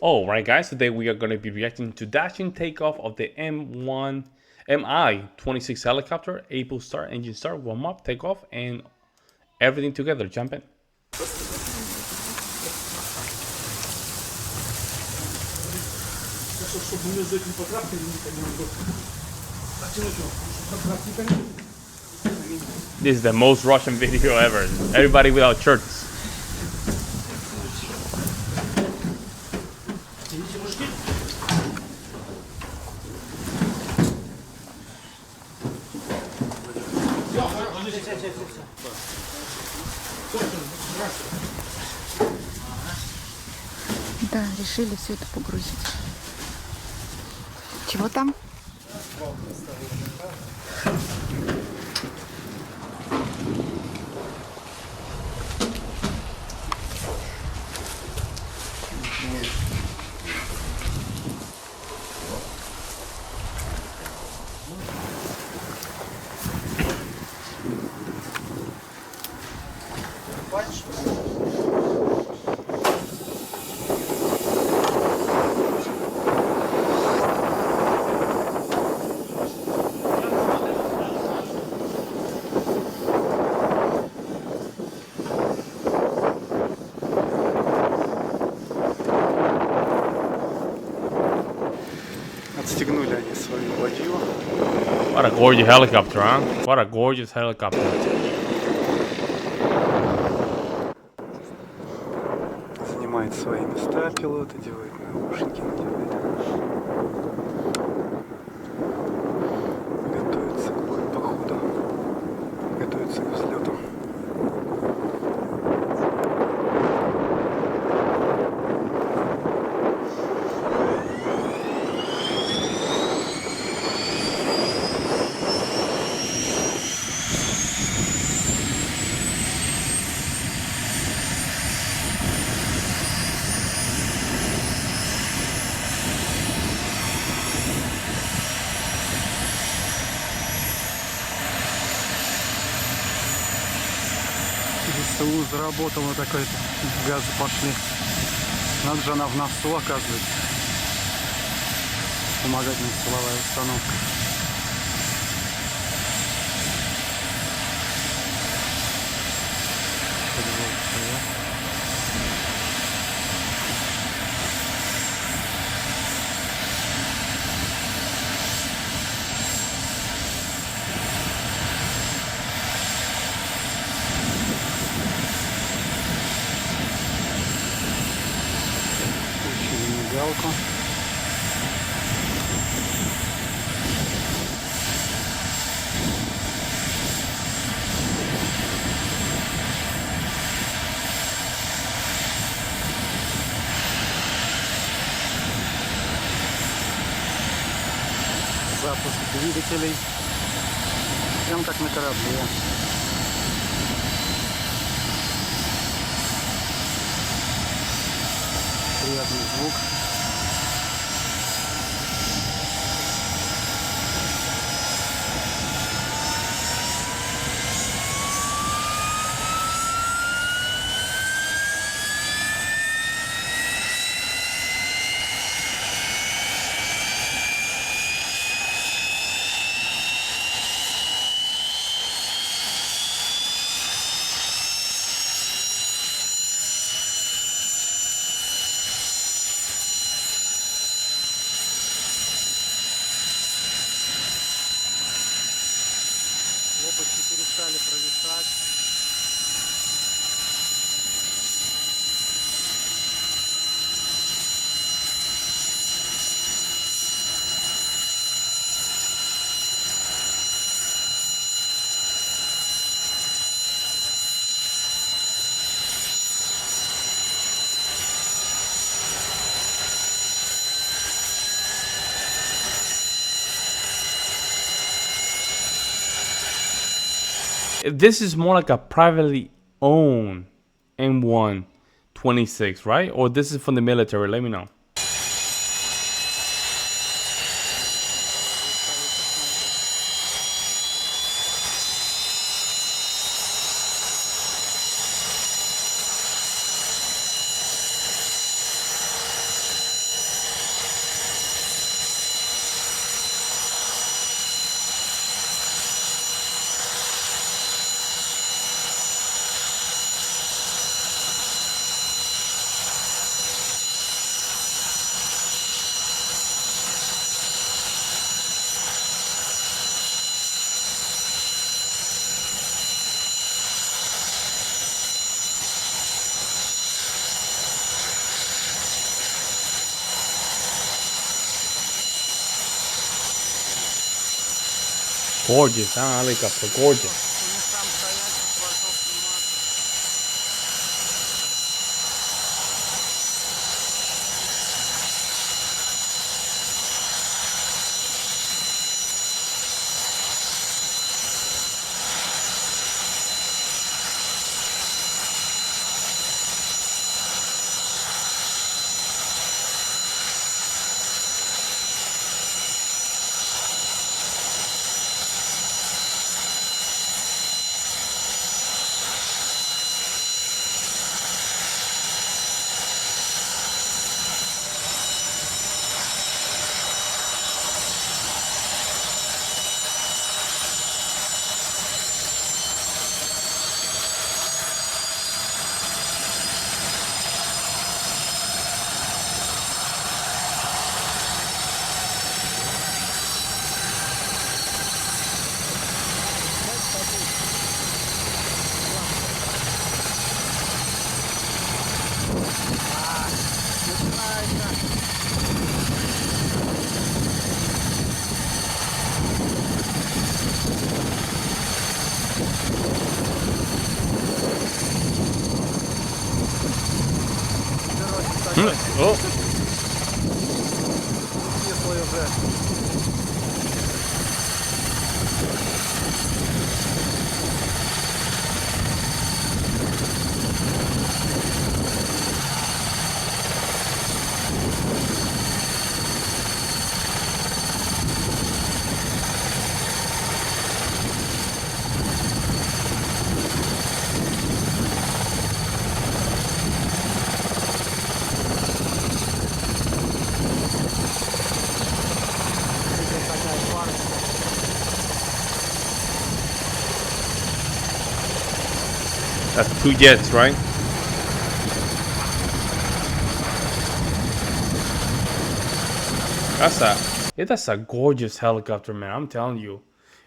Oh, right, guys. Today we are going to be reacting to dashing takeoff of the Mi-26 helicopter. Able start, engine start, warm up, takeoff, and everything together. Jump in. This is the most Russian video ever. Everybody without shirts. Да, решили все это погрузить. Чего там? Отстегнули они свою ладью. What a gorgeous helicopter, huh? What a gorgeous helicopter. Занимает свои места пилоты, делает наушники, надевает. Готовится к походу. Готовится к взлету. ВСУ заработала такой-то, газы пошли. Надо же, она в носу, оказывается. Вспомогательная силовая установка. Мигалку. Запуск двигателей. Прям как на корабле. Приятный звук. Лопасти перестали провисать. This is more like a privately owned M126, right? Or this is from the military? Let me know. Gorgeous, huh? Helicopter, gorgeous. О! Кислый уже. That's 2 jets, right? That's a gorgeous helicopter, man. I'm telling you,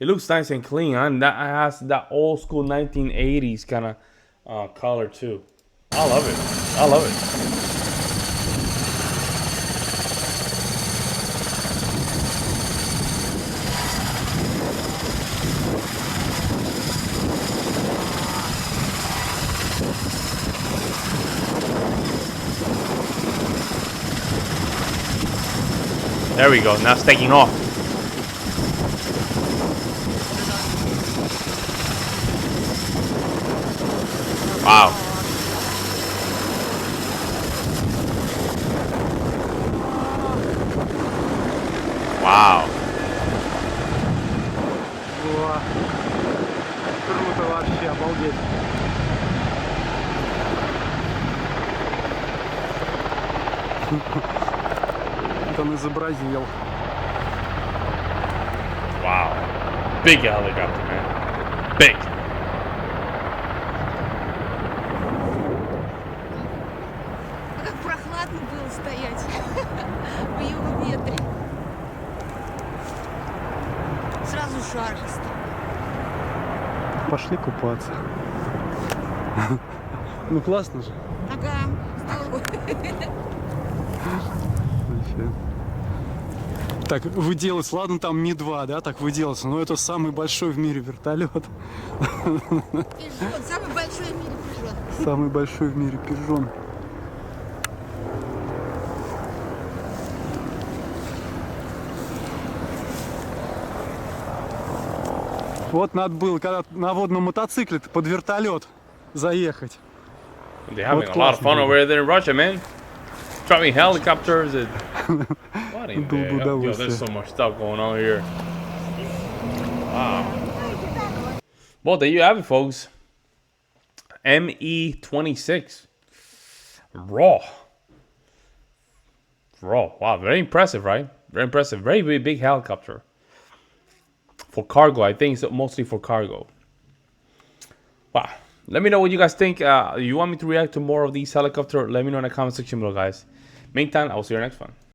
it looks nice and clean. And that has that old school 1980s kind of color too. I love it. I love it. There we go. Now it's taking off. Wow. Wow. О, круто вообще, обалдеть. Он изобразил. Wow. Big helicopter, man. Big. Как прохладно было стоять в его ветре. Сразу жарко стало. Пошли купаться. Ну классно же. Ага, здорово. Так, выделать, ладно, там Ми-2, да, так выделаться, но это самый большой в мире вертолет. Пижон, самый большой в мире пижон. Самый большой в мире пижон. Вот надо было, когда на водном мотоцикле под вертолет заехать. They're having a lot of fun over there in Russia, man. Driving helicopters and what in the hell? Yo, there's so much stuff going on here. Wow. Well, there you have it, folks. ME-26 raw. Wow, very impressive, right? Very impressive. Very, very big helicopter for cargo. I think it's mostly for cargo. Wow. Let me know what you guys think. You want me to react to more of these helicopters? Let me know in the comment section below, guys. Meantime, I will see you in the next one.